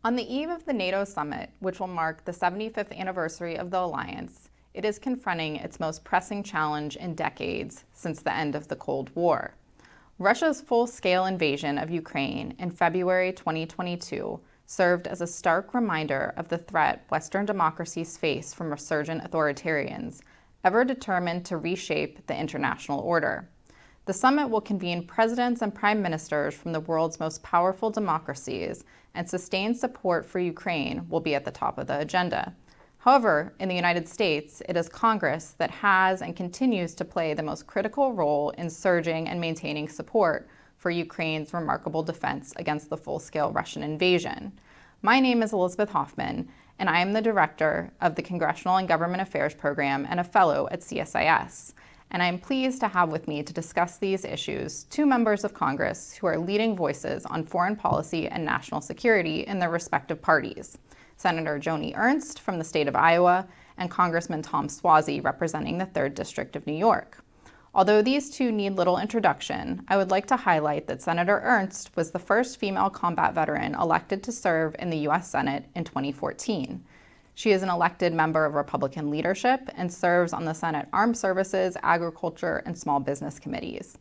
On the eve of the NATO summit, which will mark the 75th anniversary of the alliance, it is confronting its most pressing challenge in decades since the end of the Cold War. Russia's full-scale invasion of Ukraine in February 2022 served as a stark reminder of the threat Western democracies face from resurgent authoritarians, ever determined to reshape the international order. The summit will convene presidents and prime ministers from the world's most powerful democracies, and sustained support for Ukraine will be at the top of the agenda. However, in the United States, it is Congress that has and continues to play the most critical role in surging and maintaining support for Ukraine's remarkable defense against the full-scale Russian invasion. My name is Elizabeth Hoffman, and I am the director of the Congressional and Government Affairs program and a fellow at CSIS. And I'm pleased to have with me to discuss these issues two members of Congress who are leading voices on foreign policy and national security in their respective parties. Senator Joni Ernst from the state of Iowa and Congressman Tom Suozzi representing the 3rd District of New York. Although these two need little introduction, I would like to highlight that Senator Ernst was the first female combat veteran elected to serve in the U.S. Senate in 2014. She is an elected member of Republican leadership and serves on the Senate Armed Services, Agriculture, and Small Business Committees.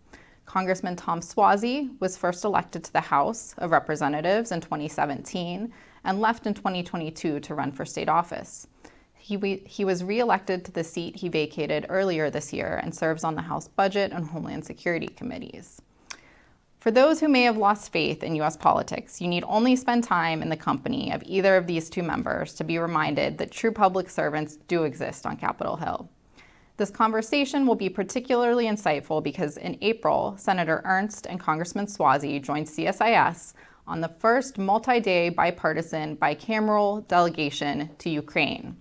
Congressman Tom Suozzi was first elected to the House of Representatives in 2017 and left in 2022 to run for state office. He was re-elected to the seat he vacated earlier this year and serves on the House Budget and Homeland Security Committees. For those who may have lost faith in U.S. politics, you need only spend time in the company of either of these two members to be reminded that true public servants do exist on Capitol Hill. This conversation will be particularly insightful because in April, Senator Ernst and Congressman Suozzi joined CSIS on the first multi-day bipartisan bicameral delegation to Ukraine.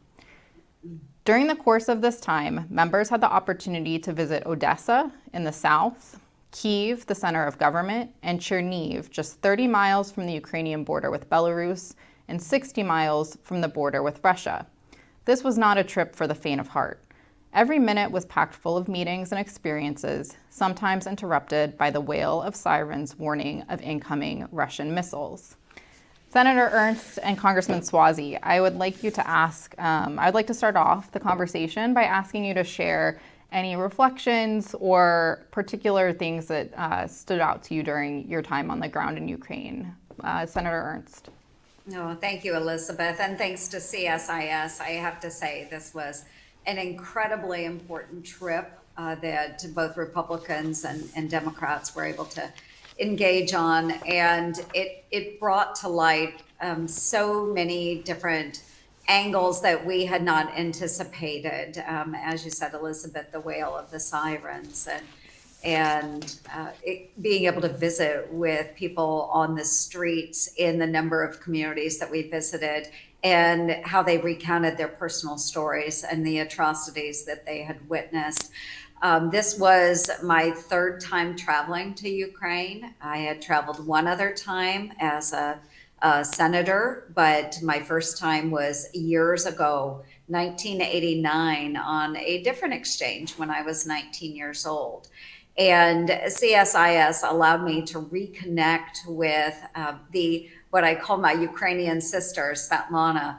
During the course of this time, members had the opportunity to visit Odessa in the south, Kyiv, the center of government, and Chernihiv, just 30 miles from the Ukrainian border with Belarus and 60 miles from the border with Russia. This was not a trip for the faint of heart. Every minute was packed full of meetings and experiences, sometimes interrupted by the wail of sirens warning of incoming Russian missiles. Senator Ernst and Congressman Suozzi, I would like to start off the conversation by asking you to share any reflections or particular things that stood out to you during your time on the ground in Ukraine. Senator Ernst. No, thank you, Elizabeth, and thanks to CSIS. I have to say this was an incredibly important trip that both Republicans and Democrats were able to engage on, and it brought to light so many different angles that we had not anticipated. As you said, Elizabeth, the wail of the sirens and being able to visit with people on the streets in the number of communities that we visited and how they recounted their personal stories and the atrocities that they had witnessed. This was my 3rd time traveling to Ukraine. I had traveled one other time as a senator, but my first time was years ago, 1989, on a different exchange when I was 19 years old. And CSIS allowed me to reconnect with what I call my Ukrainian sister, Svetlana.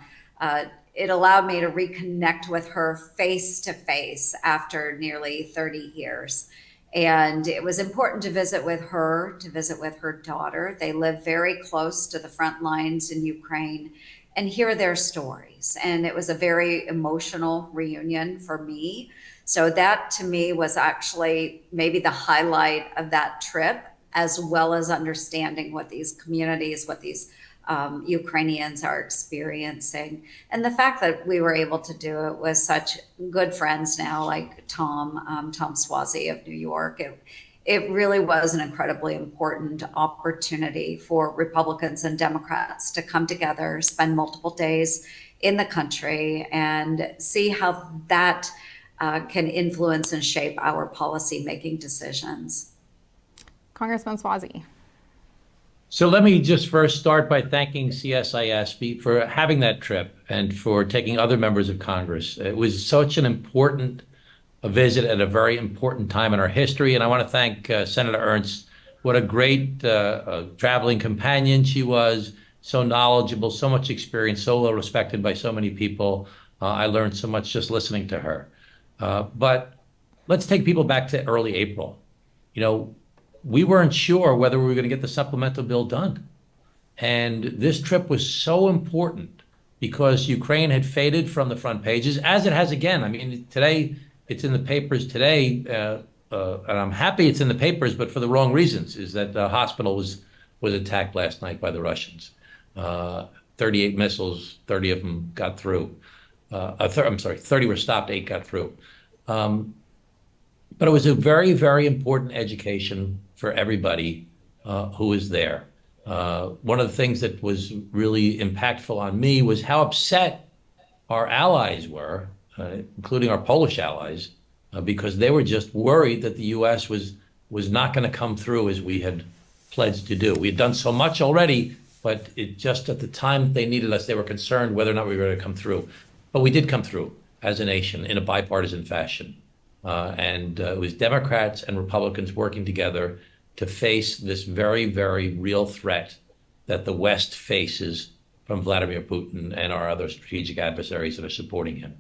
It allowed me to reconnect with her face to face after nearly 30 years. And it was important to visit with her daughter. They live very close to the front lines in Ukraine, and hear their stories. And it was a very emotional reunion for me. So that to me was actually maybe the highlight of that trip, as well as understanding what these communities, what these Ukrainians are experiencing. And the fact that we were able to do it with such good friends now, like Tom Suozzi of New York, it really was an incredibly important opportunity for Republicans and Democrats to come together, spend multiple days in the country, and see how that can influence and shape our policy-making decisions. Congressman Suozzi. So let me just first start by thanking CSIS for having that trip and for taking other members of Congress. It was such an important visit at a very important time in our history. And I want to thank Senator Ernst. What a great traveling companion she was, so knowledgeable, so much experience, so well respected by so many people. I learned so much just listening to her. But let's take people back to early April. You know, we weren't sure whether we were going to get the supplemental bill done. And this trip was so important because Ukraine had faded from the front pages, as it has again. I mean, today, it's in the papers today, and I'm happy it's in the papers, but for the wrong reasons, is that the hospital was attacked last night by the Russians. 38 missiles, 30 of them got through. I'm sorry, 30 were stopped, 8 got through. But it was a very, very important education for everybody who was there. One of the things that was really impactful on me was how upset our allies were, including our Polish allies, because they were just worried that the U.S. was not going to come through as we had pledged to do. We had done so much already, but it just at the time they needed us, they were concerned whether or not we were going to come through. But we did come through as a nation in a bipartisan fashion. And it was Democrats and Republicans working together to face this very, very real threat that the West faces from Vladimir Putin and our other strategic adversaries that are supporting him.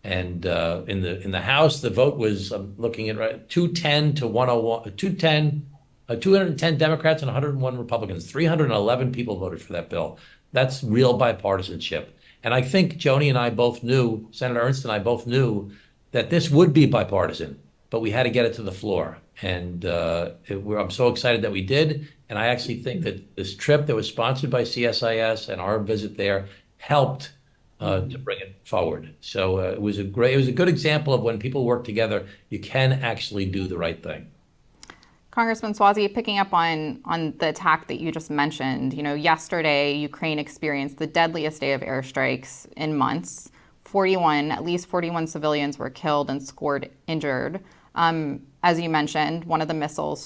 And in the House, the vote was, I'm looking at right, 210 to 101, 210 Democrats and 101 Republicans. 311 people voted for that bill. That's real bipartisanship. And I think Joni and I both knew, Senator Ernst and I both knew that this would be bipartisan, but we had to get it to the floor. And I'm so excited that we did. And I actually think that this trip that was sponsored by CSIS and our visit there helped to bring it forward. So it was a good example of when people work together, you can actually do the right thing. Congressman Suozzi, picking up on the attack that you just mentioned, yesterday Ukraine experienced the deadliest day of airstrikes in months. At least 41 civilians were killed and scored injured. As you mentioned, one of the missiles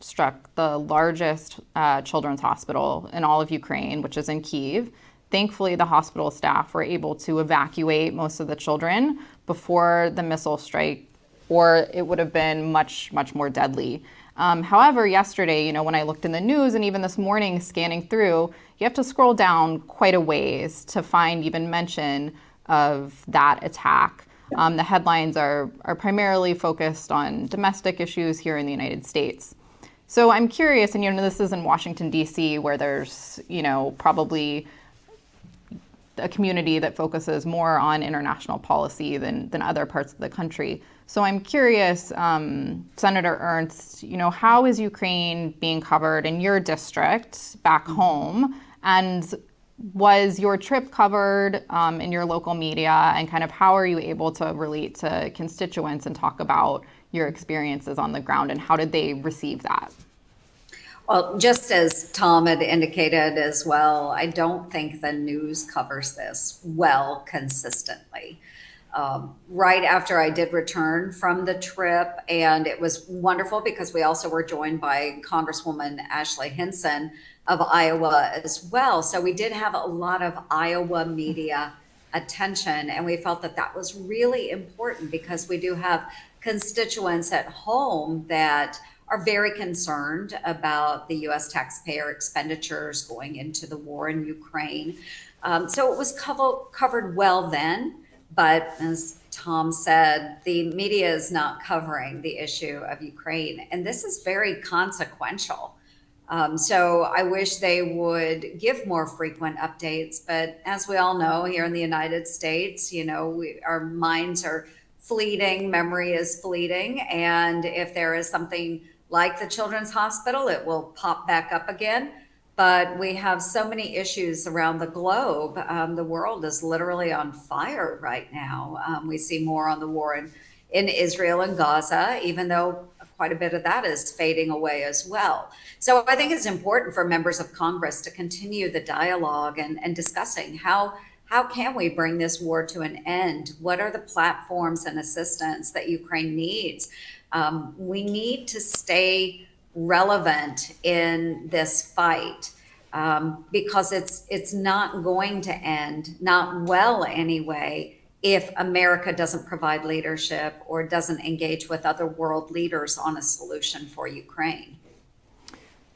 struck the largest children's hospital in all of Ukraine, which is in Kyiv. Thankfully, the hospital staff were able to evacuate most of the children before the missile strike, or it would have been much, much more deadly. However, yesterday, when I looked in the news and even this morning scanning through, you have to scroll down quite a ways to find even mention of that attack. The headlines are primarily focused on domestic issues here in the United States. So I'm curious, and this is in Washington, D.C., where there's, probably a community that focuses more on international policy than other parts of the country. So I'm curious, Senator Ernst, how is Ukraine being covered in your district back home? And was your trip covered in your local media? And kind of how are you able to relate to constituents and talk about your experiences on the ground? And how did they receive that? Well, just as Tom had indicated as well, I don't think the news covers this well consistently. Right after I did return from the trip, and it was wonderful because we also were joined by Congresswoman Ashley Hinson of Iowa as well. So we did have a lot of Iowa media attention, and we felt that that was really important because we do have constituents at home that are very concerned about the U.S. taxpayer expenditures going into the war in Ukraine. So it was covered well then, but as Tom said, the media is not covering the issue of Ukraine, and this is very consequential. So I wish they would give more frequent updates, but as we all know here in the United States, our minds are fleeting, memory is fleeting, and if there is something like the Children's Hospital, it will pop back up again. But we have so many issues around the globe. The world is literally on fire right now. We see more on the war in Israel and Gaza, even though quite a bit of that is fading away as well. So I think it's important for members of Congress to continue the dialogue and discussing how can we bring this war to an end? What are the platforms and assistance that Ukraine needs? We need to stay relevant in this fight because it's not going to end, not well anyway, if America doesn't provide leadership or doesn't engage with other world leaders on a solution for Ukraine.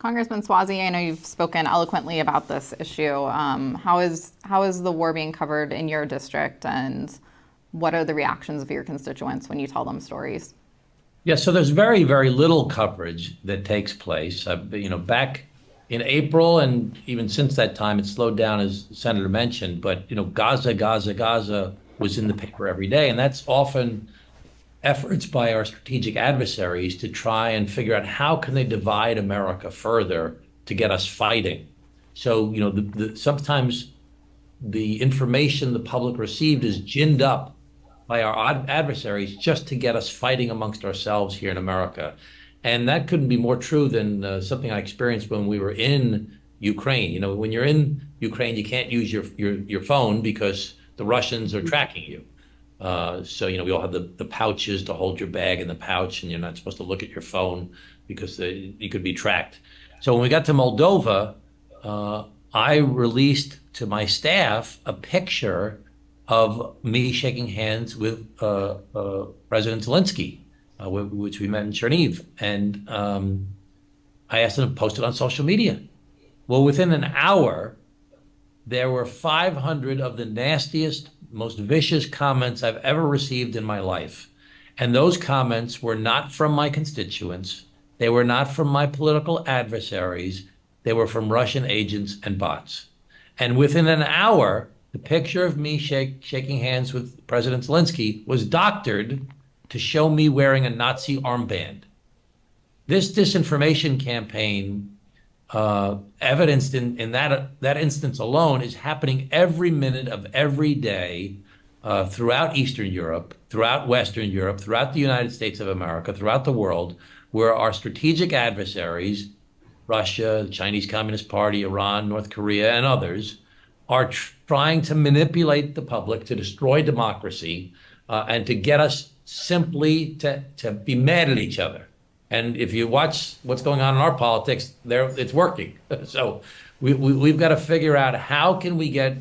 Congressman Suozzi, I know you've spoken eloquently about this issue. How is the war being covered in your district, and what are the reactions of your constituents when you tell them stories? Yeah, so there's very, very little coverage that takes place. Back in April, and even since that time, it's slowed down, as the Senator mentioned. But Gaza, Gaza, Gaza was in the paper every day, and that's often efforts by our strategic adversaries to try and figure out how can they divide America further to get us fighting. So, sometimes the information the public received is ginned up by our adversaries just to get us fighting amongst ourselves here in America. And that couldn't be more true than something I experienced when we were in Ukraine. When you're in Ukraine, you can't use your phone because the Russians are tracking you. So, we all have the pouches to hold your bag in the pouch, and you're not supposed to look at your phone because you could be tracked. So when we got to Moldova, I released to my staff a picture of me shaking hands with President Zelensky, which we met in Cherniv. And I asked them to post it on social media. Well, within an hour, there were 500 of the nastiest, most vicious comments I've ever received in my life. And those comments were not from my constituents. They were not from my political adversaries. They were from Russian agents and bots. And within an hour, the picture of me shaking hands with President Zelensky was doctored to show me wearing a Nazi armband. This disinformation campaign, evidenced in that instance alone, is happening every minute of every day throughout Eastern Europe, throughout Western Europe, throughout the United States of America, throughout the world, where our strategic adversaries, Russia, the Chinese Communist Party, Iran, North Korea, and others, are trying to manipulate the public to destroy democracy and to get us simply to be mad at each other. And if you watch what's going on in our politics, it's working. So we've got to figure out how can we get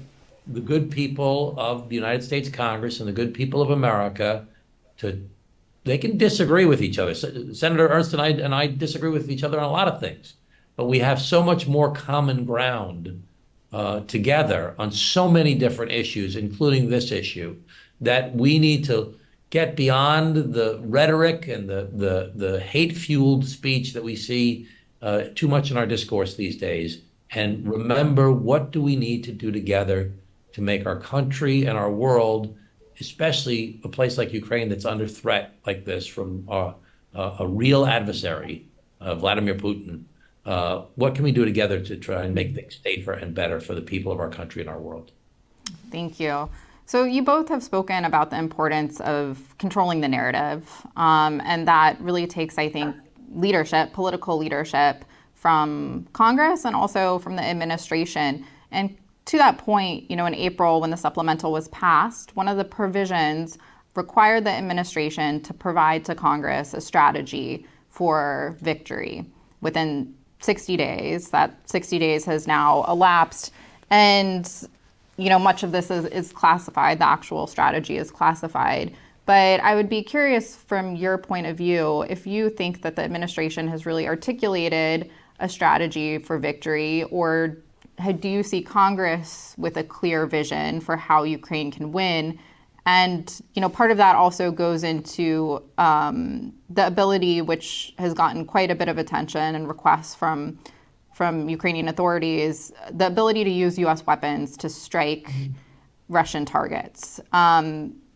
the good people of the United States Congress and the good people of America they can disagree with each other. Senator Ernst and I disagree with each other on a lot of things, but we have so much more common ground together on so many different issues, including this issue, that we need to get beyond the rhetoric and the hate-fueled speech that we see too much in our discourse these days, and remember, what do we need to do together to make our country and our world, especially a place like Ukraine that's under threat like this from a real adversary, Vladimir Putin, what can we do together to try and make things safer and better for the people of our country and our world? Thank you. So you both have spoken about the importance of controlling the narrative, and that really takes, I think, leadership, political leadership from Congress and also from the administration. And to that point, in April when the supplemental was passed, one of the provisions required the administration to provide to Congress a strategy for victory within 60 days. That 60 days has now elapsed, and much of this is classified. The actual strategy is classified. But I would be curious from your point of view if you think that the administration has really articulated a strategy for victory, or do you see Congress with a clear vision for how Ukraine can win? And, part of that also goes into the ability, which has gotten quite a bit of attention and requests from Ukrainian authorities, the ability to use U.S. weapons to strike Russian targets.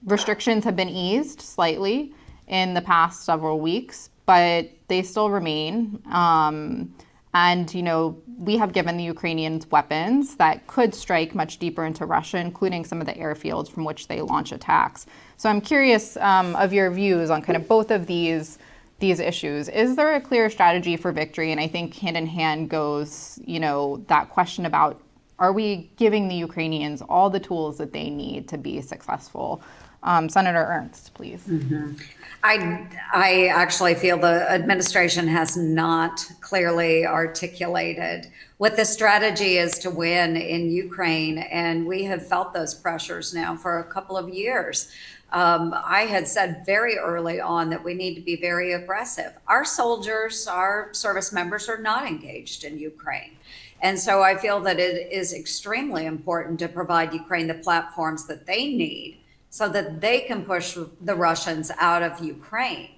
Restrictions have been eased slightly in the past several weeks, but they still remain. And, we have given the Ukrainians weapons that could strike much deeper into Russia, including some of the airfields from which they launch attacks. So I'm curious of your views on kind of both of these issues. Is there a clear strategy for victory? And I think hand in hand goes, that question about, are we giving the Ukrainians all the tools that they need to be successful Senator Ernst, please. I actually feel the administration has not clearly articulated what the strategy is to win in Ukraine, and we have felt those pressures now for a couple of years. I had said very early on that we need to be very aggressive. Our soldiers, our service members are not engaged in Ukraine. And so I feel that it is extremely important to provide Ukraine the platforms that they need so that they can push the Russians out of Ukraine.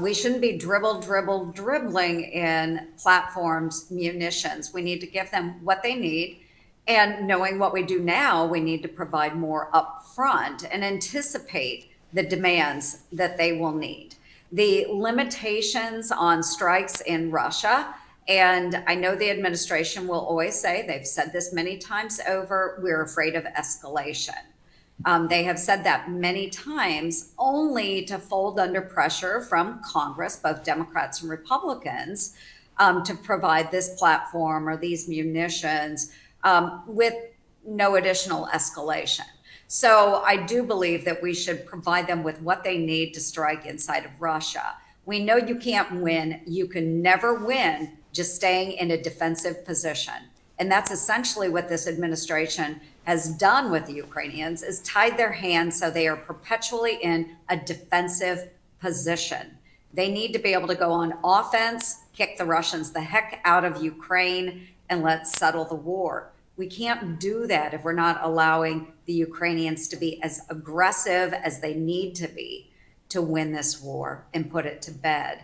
We shouldn't be dribbling in platforms, munitions. We need to give them what they need. And knowing what we do now, we need to provide more upfront and anticipate the demands that they will need. The limitations on strikes in Russia, and I know the administration will always say, they've said this many times over, we're afraid of escalation. They have said that many times only to fold under pressure from Congress, both Democrats and Republicans, to provide this platform or these munitions with no additional escalation. So I do believe that we should provide them with what they need to strike inside of Russia. We know you can't win. You can never win just staying in a defensive position. And that's essentially what this administration has done with the Ukrainians, is tied their hands so they are perpetually in a defensive position. They need to be able to go on offense, kick the Russians the heck out of Ukraine, and let's settle the war. We can't do that if we're not allowing the Ukrainians to be as aggressive as they need to be to win this war and put it to bed.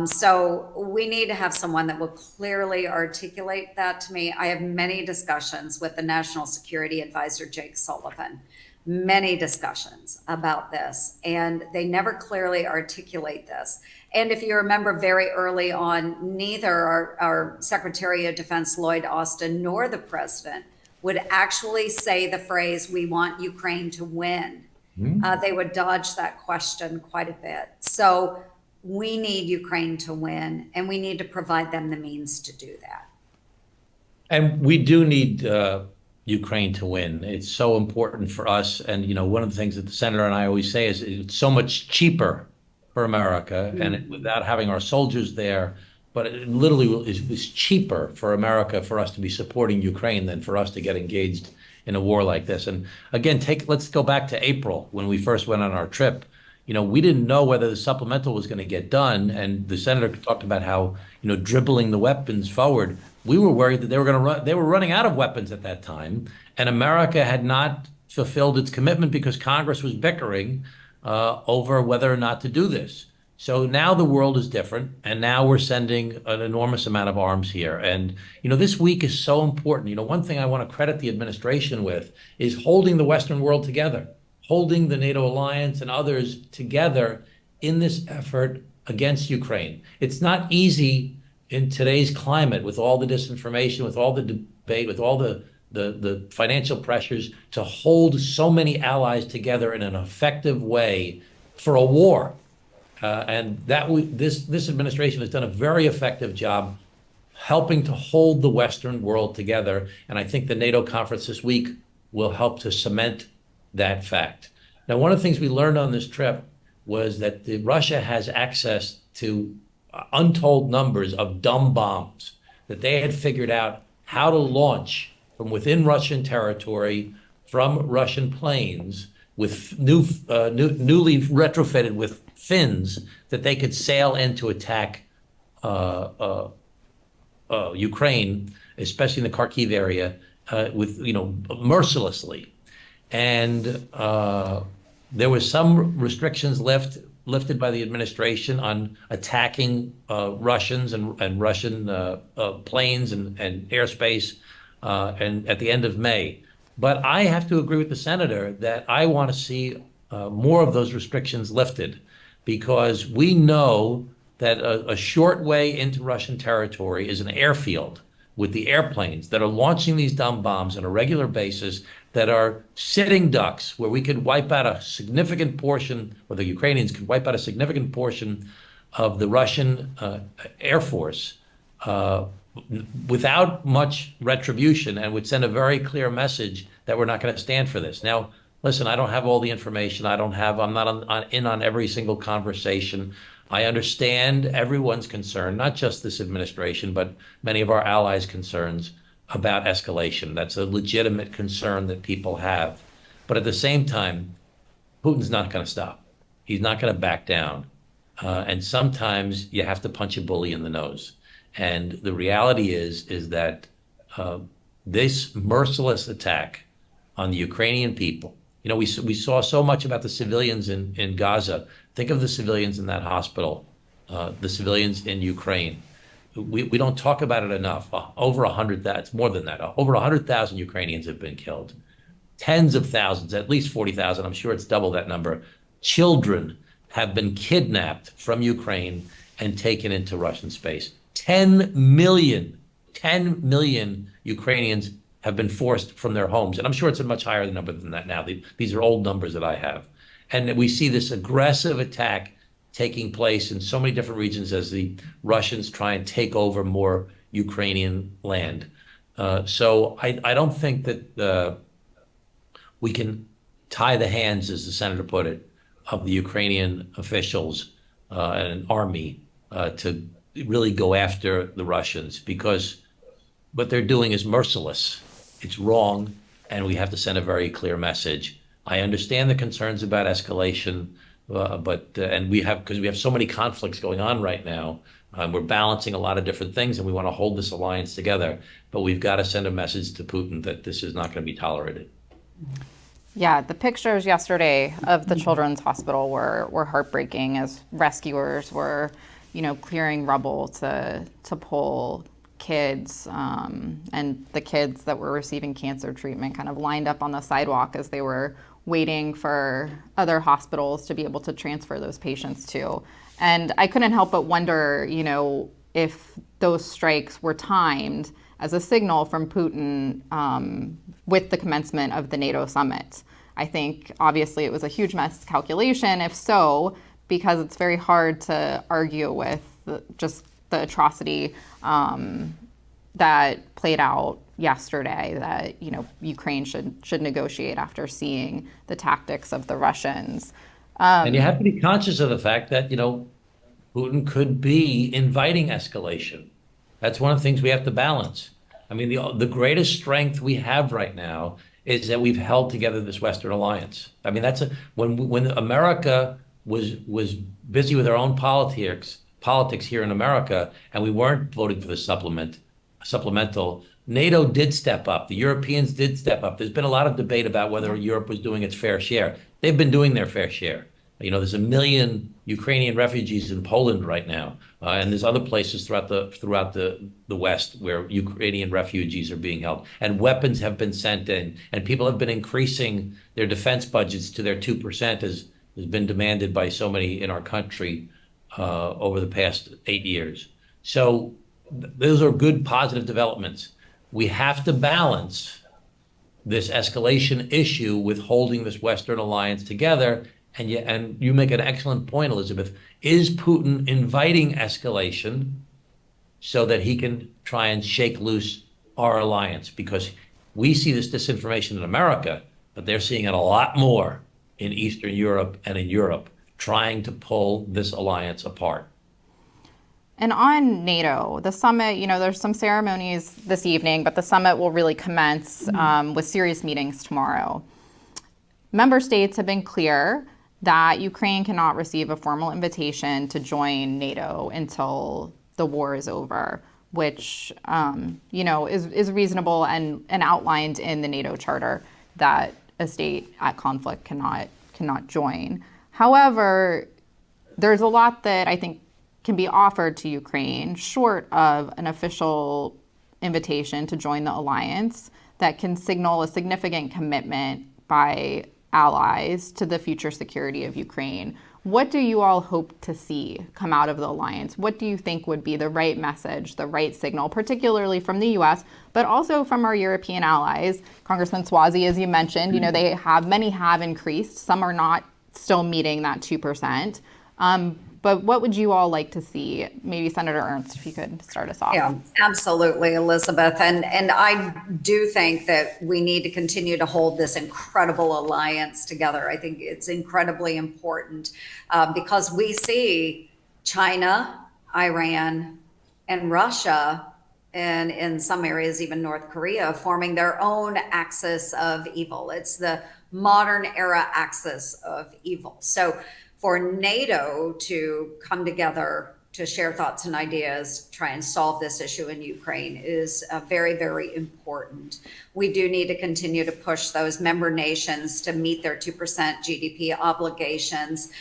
So we need to have someone that will clearly articulate that to me. I have many discussions with the National Security Advisor, Jake Sullivan, many discussions about this, and they never clearly articulate this. And if you remember very early on, neither our Secretary of Defense, Lloyd Austin, nor the president would actually say the phrase, "We want Ukraine to win." They would dodge that question quite a bit. So we need Ukraine to win, and we need to provide them the means to do that. And we do need Ukraine to win. It's so important for us. And, you know, one of the things that the senator and I always say is it's so much cheaper for America, and without having our soldiers there, but it literally is cheaper for America for us to be supporting Ukraine than for us to get engaged in a war like this. And again, let's go back to April when we first went on our trip. You know, we didn't know whether the supplemental was going to get done, and the senator talked about how, you know, dribbling the weapons forward. We were worried that they were running out of weapons at that time, and America had not fulfilled its commitment because Congress was bickering over whether or not to do this. So now the world is different, and now we're sending an enormous amount of arms here. And, you know, this week is so important. You know, one thing I want to credit the administration with is holding the Western world together, holding the NATO alliance and others together in this effort against Ukraine. It's not easy in today's climate with all the disinformation, with all the debate, with all the financial pressures to hold so many allies together in an effective way for a war. And this administration has done a very effective job helping to hold the Western world together. And I think the NATO conference this week will help to cement that fact. Now, one of the things we learned on this trip was that Russia has access to untold numbers of dumb bombs, that they had figured out how to launch from within Russian territory, from Russian planes, with newly retrofitted with fins that they could sail in to attack Ukraine, especially in the Kharkiv area, with, you know, mercilessly. And there was some restrictions lifted by the administration on attacking Russians and Russian planes and airspace and at the end of May. But I have to agree with the senator that I want to see more of those restrictions lifted, because we know that a short way into Russian territory is an airfield with the airplanes that are launching these dumb bombs on a regular basis, that are sitting ducks, where we could wipe out a significant portion, or the Ukrainians could wipe out a significant portion of the Russian Air Force without much retribution, and would send a very clear message that we're not going to stand for this. Now, listen, I don't have all the information. I'm not in on every single conversation. I understand everyone's concern, not just this administration, but many of our allies' concerns about escalation. That's a legitimate concern that people have. But at the same time, Putin's not going to stop. He's not going to back down. And sometimes you have to punch a bully in the nose. And the reality is that this merciless attack on the Ukrainian people, we saw so much about the civilians in Gaza. Think of the civilians in that hospital, the civilians in Ukraine. We don't talk about it enough. Over 100,000, it's more than that. Over 100,000 Ukrainians have been killed. Tens of thousands, at least 40,000, I'm sure it's double that number. Children have been kidnapped from Ukraine and taken into Russian space. 10 million Ukrainians have been forced from their homes. And I'm sure it's a much higher number than that now. These are old numbers that I have. And we see this aggressive attack taking place in so many different regions as the Russians try and take over more Ukrainian land. So I don't think that we can tie the hands, as the senator put it, of the Ukrainian officials and an army to really go after the Russians, because what they're doing is merciless. It's wrong, and we have to send a very clear message. I understand the concerns about escalation, and because we have so many conflicts going on right now, we're balancing a lot of different things, and we want to hold this alliance together. But we've got to send a message to Putin that this is not going to be tolerated. Yeah, the pictures yesterday of the children's hospital were heartbreaking as rescuers were, clearing rubble to pull kids, and the kids that were receiving cancer treatment kind of lined up on the sidewalk as they were waiting for other hospitals to be able to transfer those patients to. And I couldn't help but wonder, if those strikes were timed as a signal from Putin with the commencement of the NATO summit. I think obviously it was a huge miscalculation, if so, because it's very hard to argue with just the atrocity that played out yesterday, that Ukraine should negotiate after seeing the tactics of the Russians. And you have to be conscious of the fact that Putin could be inviting escalation. That's one of the things we have to balance. I mean, the greatest strength we have right now is that we've held together this Western alliance. I mean, when America was busy with our own politics here in America, and we weren't voting for the supplemental, NATO did step up. The Europeans did step up. There's been a lot of debate about whether Europe was doing its fair share. They've been doing their fair share. There's 1 million Ukrainian refugees in Poland right now, and there's other places throughout the West where Ukrainian refugees are being held, and weapons have been sent in, and people have been increasing their defense budgets to their 2%, as has been demanded by so many in our country over the past 8 years. So those are good, positive developments. We have to balance this escalation issue with holding this Western alliance together. And you make an excellent point, Elizabeth. Is Putin inviting escalation so that he can try and shake loose our alliance? Because we see this disinformation in America, but they're seeing it a lot more in Eastern Europe and in Europe, trying to pull this alliance apart. And on NATO, the summit, there's some ceremonies this evening, but the summit will really commence with serious meetings tomorrow. Member states have been clear that Ukraine cannot receive a formal invitation to join NATO until the war is over, which is reasonable and outlined in the NATO charter that a state at conflict cannot join. However, there's a lot that I think can be offered to Ukraine short of an official invitation to join the alliance that can signal a significant commitment by allies to the future security of Ukraine. What do you all hope to see come out of the alliance? What do you think would be the right message, the right signal, particularly from the U.S., but also from our European allies? Congressman Suozzi, as you mentioned, many have increased. Some are not still meeting that 2%. But what would you all like to see? Maybe Senator Ernst, if you could start us off. Yeah, absolutely, Elizabeth. And I do think that we need to continue to hold this incredible alliance together. I think it's incredibly important because we see China, Iran, and Russia, and in some areas, even North Korea, forming their own axis of evil. It's the modern era axis of evil. So for NATO to come together to share thoughts and ideas, try and solve this issue in Ukraine is very, very important. We do need to continue to push those member nations to meet their 2% GDP obligations.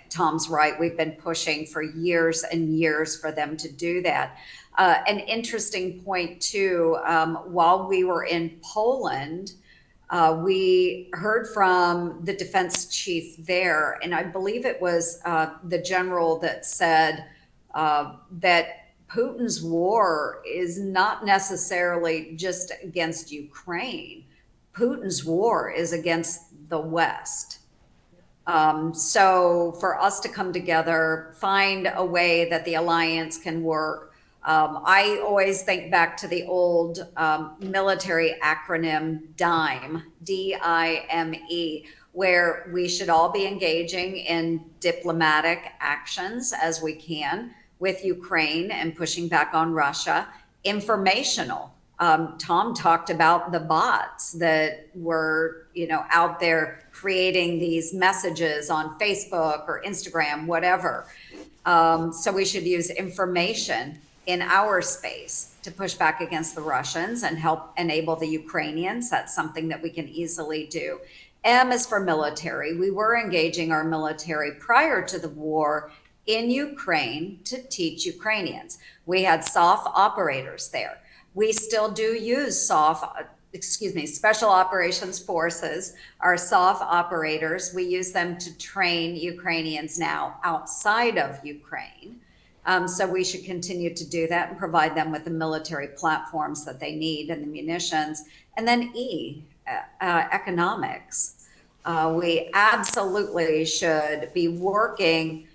Tom's right, we've been pushing for years and years for them to do that. An interesting point too, while we were in Poland, we heard from the defense chief there, and I believe it was the general that said that Putin's war is not necessarily just against Ukraine. Putin's war is against the West. So for us to come together, find a way that the alliance can work. I always think back to the old military acronym DIME, D-I-M-E, where we should all be engaging in diplomatic actions as we can with Ukraine and pushing back on Russia. Informational. Tom talked about the bots that were, out there creating these messages on Facebook or Instagram, whatever. So we should use information in our space to push back against the Russians and help enable the Ukrainians. That's something that we can easily do. M is for military. We were engaging our military prior to the war in Ukraine to teach Ukrainians. We had SOF operators there. We still do use Special Operations Forces, our SOF operators. We use them to train Ukrainians now outside of Ukraine. So we should continue to do that and provide them with the military platforms that they need and the munitions. And then E, economics. We absolutely should be working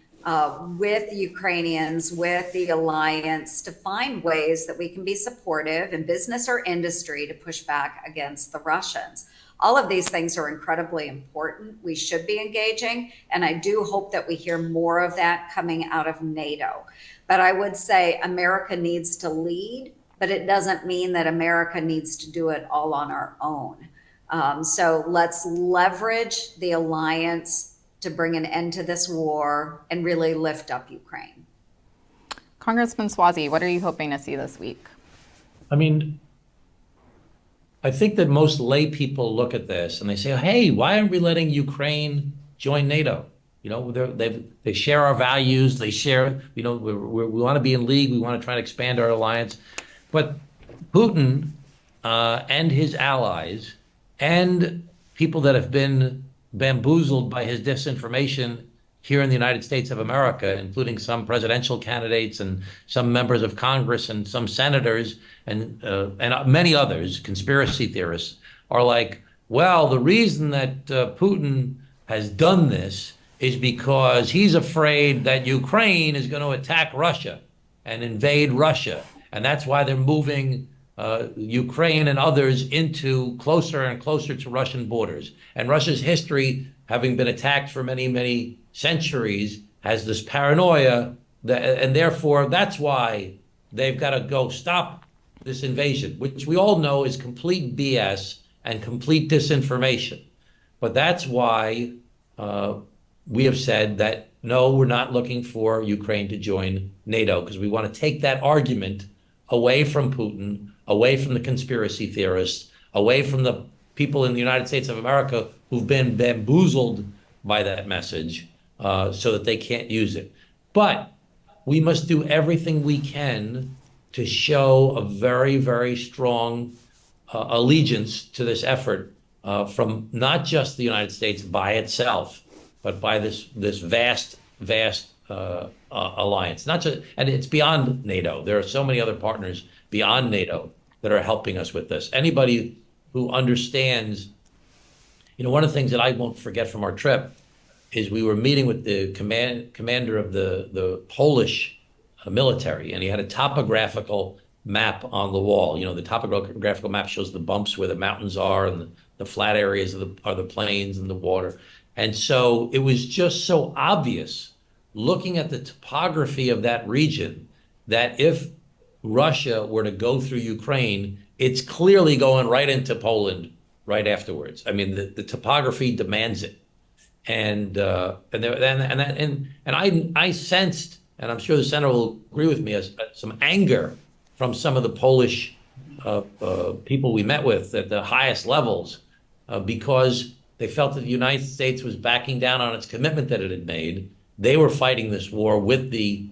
with Ukrainians, with the alliance, to find ways that we can be supportive in business or industry to push back against the Russians. All of these things are incredibly important. We should be engaging, and I do hope that we hear more of that coming out of NATO. But I would say America needs to lead, but it doesn't mean that America needs to do it all on our own. So let's leverage the alliance to bring an end to this war and really lift up Ukraine. Congressman Suozzi, what are you hoping to see this week? I think that most lay people look at this and they say, hey, why aren't we letting Ukraine join NATO? They share our values. They share, we want to be in league. We want to try to expand our alliance. But Putin and his allies and people that have been bamboozled by his disinformation here in the United States of America, including some presidential candidates and some members of Congress and some senators and many others, conspiracy theorists, are like, well, the reason that Putin has done this is because he's afraid that Ukraine is going to attack Russia and invade Russia. And that's why they're moving Ukraine and others into closer and closer to Russian borders. And Russia's history, having been attacked for many, many centuries, has this paranoia, and therefore that's why they've got to go stop this invasion, which we all know is complete BS and complete disinformation. But that's why we have said that, no, we're not looking for Ukraine to join NATO, because we want to take that argument away from Putin, away from the conspiracy theorists, away from the people in the United States of America who've been bamboozled by that message so that they can't use it. But we must do everything we can to show a very, very strong allegiance to this effort from not just the United States by itself, but by this vast alliance. Not just, and it's beyond NATO. There are so many other partners beyond NATO that are helping us with this. Anybody who understands, one of the things that I won't forget from our trip is we were meeting with the commander of the Polish military, and he had a topographical map on the wall. You know, the topographical map shows the bumps where the mountains are and the flat areas are the plains and the water. And so it was just so obvious looking at the topography of that region that if Russia were to go through Ukraine, it's clearly going right into Poland right afterwards. I mean, the topography demands it. I sensed, and I'm sure the senator will agree with me, some anger from some of the Polish people we met with at the highest levels because they felt that the United States was backing down on its commitment that it had made. They were fighting this war with the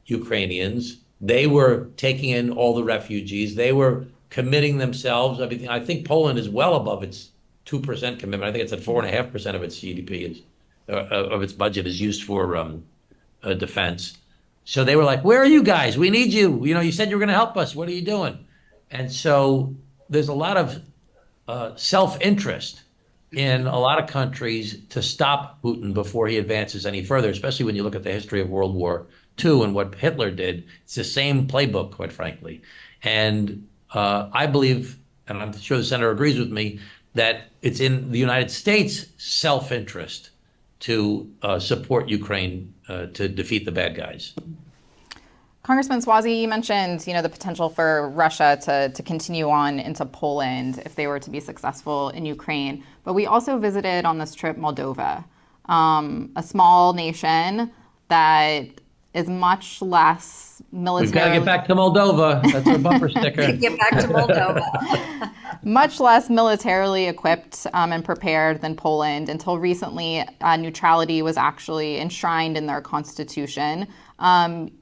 Ukrainians. They were taking in all the refugees. They were committing themselves. I think Poland is well above its 2% commitment. I think it's at 4.5% of its GDP of its budget is used for defense. So they were like, "Where are you guys? We need you. You know, you said you were going to help us. What are you doing?" And so there's a lot of self-interest in a lot of countries to stop Putin before he advances any further, especially when you look at the history of World War II and what Hitler did. It's the same playbook, quite frankly. And I believe, and I'm sure the senator agrees with me, that it's in the United States' self-interest to support Ukraine to defeat the bad guys. Congressman Suozzi, you mentioned, the potential for Russia to continue on into Poland if they were to be successful in Ukraine. But we also visited on this trip Moldova, a small nation that is much less military. We've got to get back to Moldova. That's our bumper sticker. Get back to Moldova. Much less militarily equipped and prepared than Poland. Until recently, neutrality was actually enshrined in their constitution.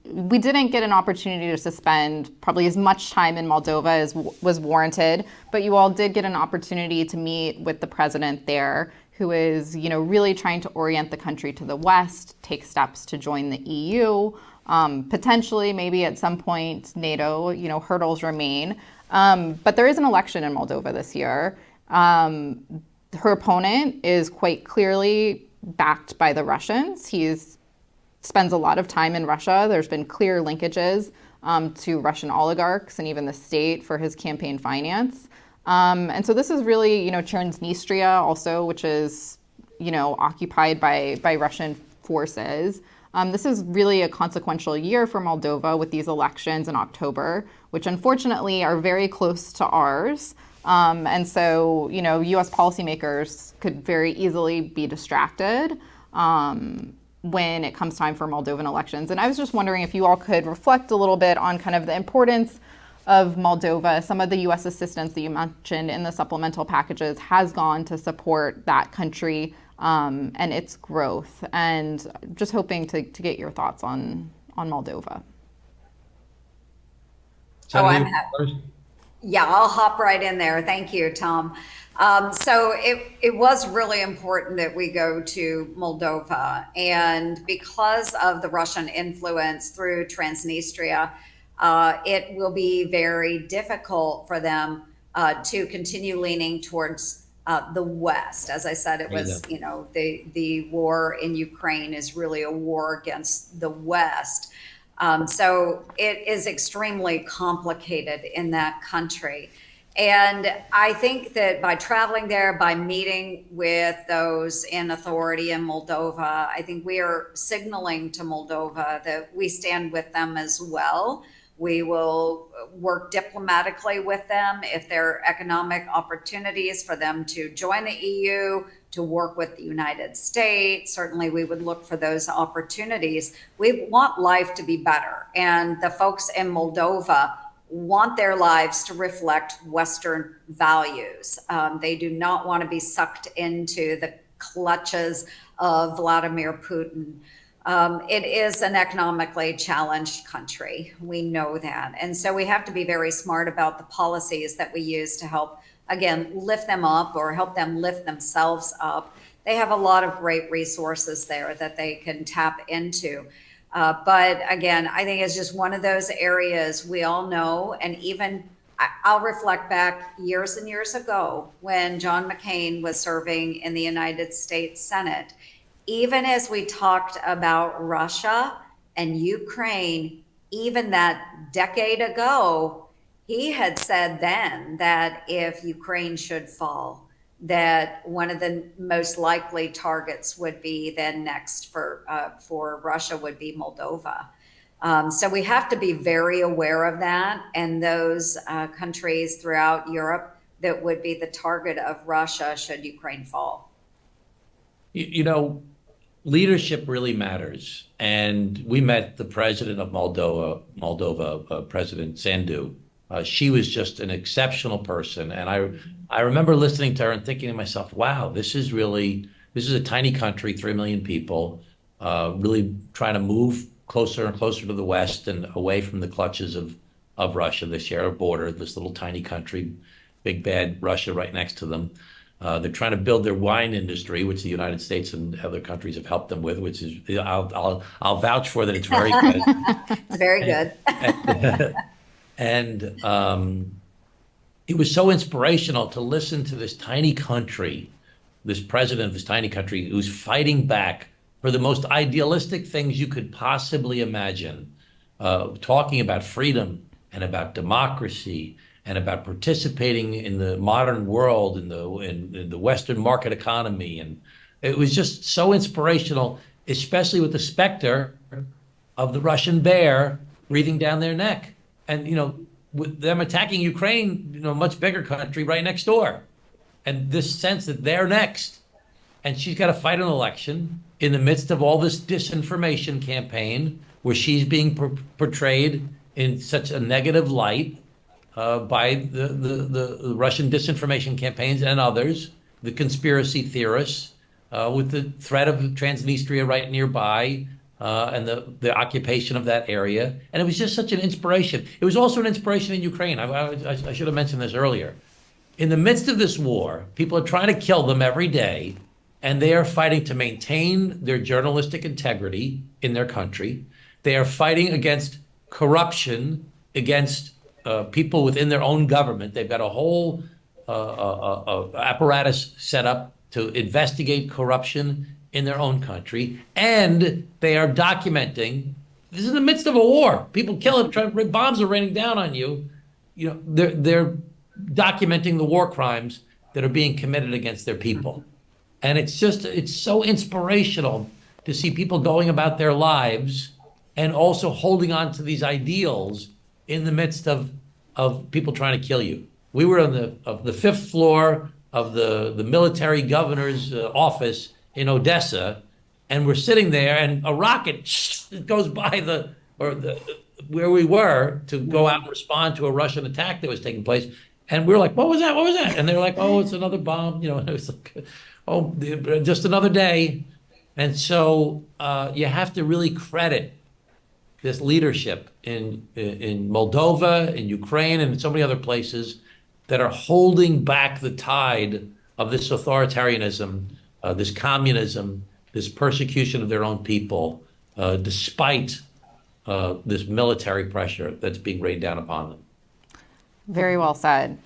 We didn't get an opportunity to spend probably as much time in Moldova as was warranted, but you all did get an opportunity to meet with the president there, who is, really trying to orient the country to the West, take steps to join the EU, potentially maybe at some point NATO, hurdles remain. But there is an election in Moldova this year. Her opponent is quite clearly backed by the Russians. He spends a lot of time in Russia. There's been clear linkages to Russian oligarchs and even the state for his campaign finance. And so this is really, Transnistria also, which is, occupied by Russian forces. This is really a consequential year for Moldova with these elections in October, which unfortunately are very close to ours. And so, U.S. policymakers could very easily be distracted when it comes time for Moldovan elections. And I was just wondering if you all could reflect a little bit on kind of the importance of Moldova. Some of the U.S. assistance that you mentioned in the supplemental packages has gone to support that country and its growth. And just hoping to get your thoughts on Moldova. I'm happy. Yeah, I'll hop right in there. Thank you, Tom. So it was really important that we go to Moldova. And because of the Russian influence through Transnistria, it will be very difficult for them to continue leaning towards the West. As I said, it was, the war in Ukraine is really a war against the West. So it is extremely complicated in that country. And I think that by traveling there, by meeting with those in authority in Moldova, I think we are signaling to Moldova that we stand with them as well. We will work diplomatically with them if there are economic opportunities for them to join the EU, to work with the United States. Certainly, we would look for those opportunities. We want life to be better. And the folks in Moldova want their lives to reflect Western values. They do not want to be sucked into the clutches of Vladimir Putin. It is an economically challenged country. We know that. And so we have to be very smart about the policies that we use to help, again, lift them up or help them lift themselves up. They have a lot of great resources there that they can tap into. But again, I think it's just one of those areas we all know. And even I'll reflect back years and years ago when John McCain was serving in the United States Senate. even as we talked about Russia and Ukraine, even that decade ago, he had said then that if Ukraine should fall, that one of the most likely targets would be then next for Russia would be Moldova. So we have to be very aware of that, and those countries throughout Europe that would be the target of Russia should Ukraine fall. You know, leadership really matters. And we met the president of Moldova, President Sandu. She was just an exceptional person. And I remember listening to her and thinking to myself, wow, this is a tiny country, 3 million people, really trying to move closer and closer to the West and away from the clutches of Russia. They share a border, this little tiny country, big bad Russia right next to them. They're trying to build their wine industry, which the United States and other countries have helped them with, which is I'll vouch for that. It's very good. It's very good. And it was so inspirational to listen to this tiny country, this president of this tiny country who's fighting back for the most idealistic things you could possibly imagine, talking about freedom and about democracy and about participating in the modern world, in the Western market economy. And it was just so inspirational, especially with the specter of the Russian bear breathing down their neck. And, with them attacking Ukraine, a much bigger country right next door. And this sense that they're next. And she's got to fight an election in the midst of all this disinformation campaign where she's being portrayed in such a negative light by the Russian disinformation campaigns and others, the conspiracy theorists, with the threat of Transnistria right nearby, and the occupation of that area. And it was just such an inspiration. It was also an inspiration in Ukraine. I should have mentioned this earlier. In the midst of this war, people are trying to kill them every day, and they are fighting to maintain their journalistic integrity in their country. They are fighting against corruption, against people within their own government. They've got a whole apparatus set up to investigate corruption in their own country, and they are documenting. This is in the midst of a war. People killing, bombs are raining down on you. They're documenting the war crimes that are being committed against their people, and it's so inspirational to see people going about their lives and also holding on to these ideals in the midst of people trying to kill you. We were on the fifth floor of the military governor's office in Odessa, and we're sitting there, and a rocket goes by where we were to go out and respond to a Russian attack that was taking place. And we were like, what was that? What was that? And they were like, oh, it's another bomb. It was like, oh, just another day. And so you have to really credit this leadership in Moldova, in Ukraine, and in so many other places that are holding back the tide of this authoritarianism, this communism, this persecution of their own people, despite this military pressure that's being rained down upon them. Very well said.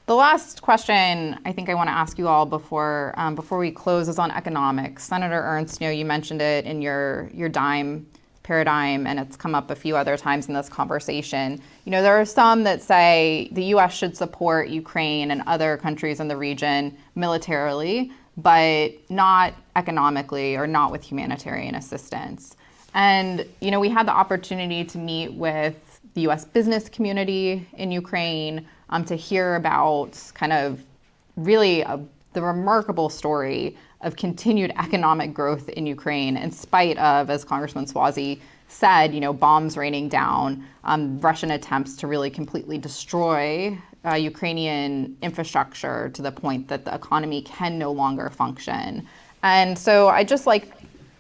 The last question I think I want to ask you all before we close is on economics. Senator Ernst, you mentioned it in your dime paradigm, and it's come up a few other times in this conversation. There are some that say the U.S. should support Ukraine and other countries in the region militarily, but not economically or not with humanitarian assistance. And, we had the opportunity to meet with the U.S. business community in Ukraine to hear about kind of really the remarkable story of continued economic growth in Ukraine in spite of, as Congressman Suozzi said, bombs raining down, Russian attempts to really completely destroy Ukrainian infrastructure to the point that the economy can no longer function. And so I'd just like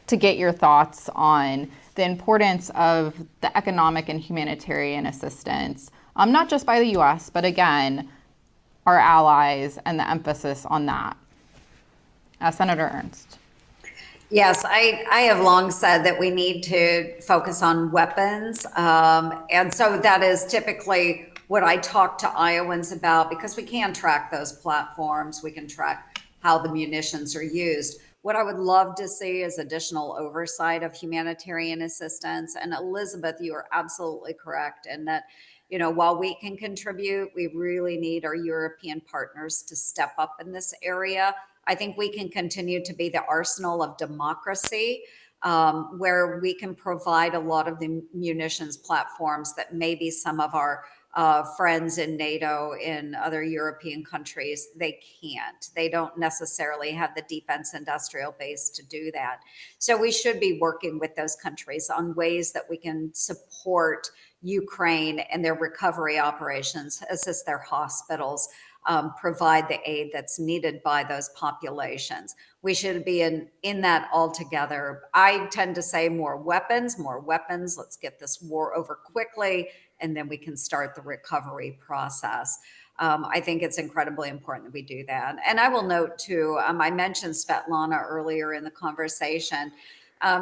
to get your thoughts on the importance of the economic and humanitarian assistance, not just by the U.S., but again, our allies and the emphasis on that. Senator Ernst. Yes, I have long said that we need to focus on weapons. And so that is typically what I talk to Iowans about, because we can track those platforms. We can track how the munitions are used. What I would love to see is additional oversight of humanitarian assistance. And Elizabeth, you are absolutely correct in that, while we can contribute, we really need our European partners to step up in this area. I think we can continue to be the arsenal of democracy, where we can provide a lot of the munitions platforms that maybe some of our friends in NATO in other European countries, they can't. They don't necessarily have the defense industrial base to do that. So we should be working with those countries on ways that we can support Ukraine and their recovery operations, assist their hospitals, provide the aid that's needed by those populations. We should be in that all together. I tend to say more weapons. Let's get this war over quickly, and then we can start the recovery process. I think it's incredibly important that we do that. And I will note too, I mentioned Svetlana earlier in the conversation.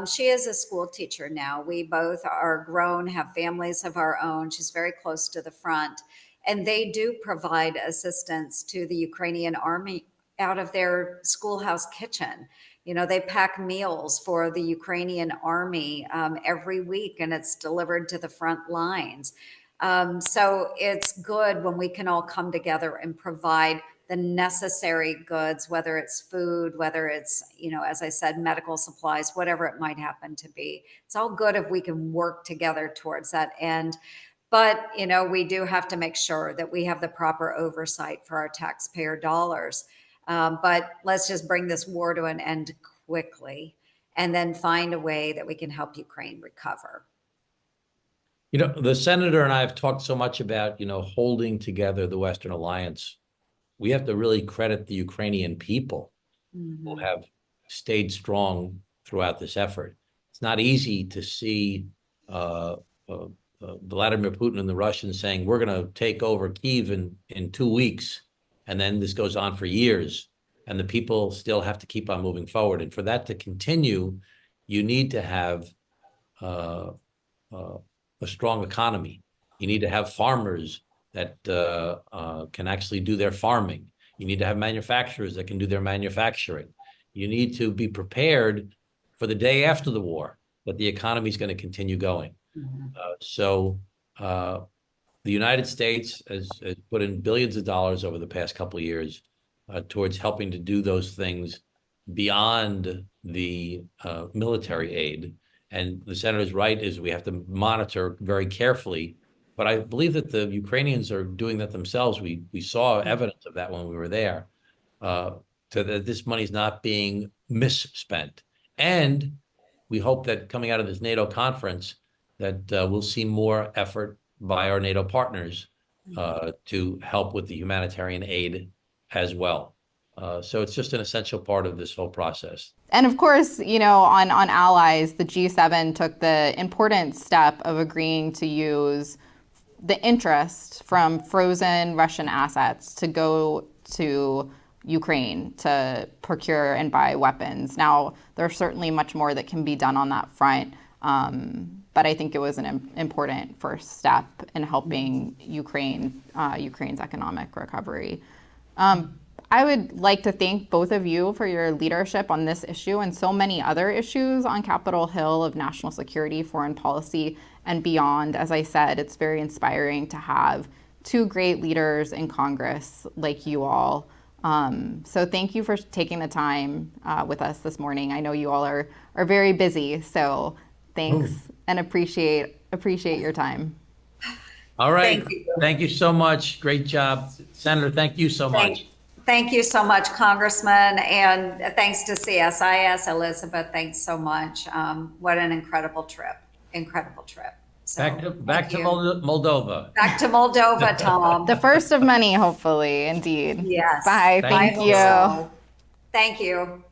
She is a school teacher now. We both are grown, have families of our own. She's very close to the front. And they do provide assistance to the Ukrainian army out of their schoolhouse kitchen. They pack meals for the Ukrainian army every week, and it's delivered to the front lines. So it's good when we can all come together and provide the necessary goods, whether it's food, whether it's, as I said, medical supplies, whatever it might happen to be. It's all good if we can work together towards that end. But, we do have to make sure that we have the proper oversight for our taxpayer dollars. But let's just bring this war to an end quickly and then find a way that we can help Ukraine recover. The senator and I have talked so much about, holding together the Western Alliance. We have to really credit the Ukrainian people who have stayed strong throughout this effort. It's not easy to see Vladimir Putin and the Russians saying, we're going to take over Kyiv in 2 weeks. And then this goes on for years. And the people still have to keep on moving forward. And for that to continue, you need to have a strong economy. You need to have farmers that can actually do their farming. You need to have manufacturers that can do their manufacturing. You need to be prepared for the day after the war, that the economy is going to continue going. So the United States has put in billions of dollars over the past couple of years towards helping to do those things beyond the military aid. And the senator's right is we have to monitor very carefully. But I believe that the Ukrainians are doing that themselves. We saw evidence of that when we were there, that this money is not being misspent. And we hope that coming out of this NATO conference, that we'll see more effort by our NATO partners to help with the humanitarian aid as well. So it's just an essential part of this whole process. And of course, on allies, the G7 took the important step of agreeing to use the interest from frozen Russian assets to go to Ukraine to procure and buy weapons. Now, there's certainly much more that can be done on that front. But I think it was an important first step in helping Ukraine's economic recovery. I would like to thank both of you for your leadership on this issue and so many other issues on Capitol Hill of national security, foreign policy, and beyond. As I said, it's very inspiring to have two great leaders in Congress like you all. So thank you for taking the time with us this morning. I know you all are very busy, so thanks and appreciate your time. All right. Thank you so much. Great job. Senator, thank you so much. Thank you so much, Congressman. And thanks to CSIS. Elizabeth, thanks so much. What an incredible trip. So, back to Moldova. Back to Moldova, Tom. The first of many, hopefully, indeed. Yes. Bye. Thank you. Thank you.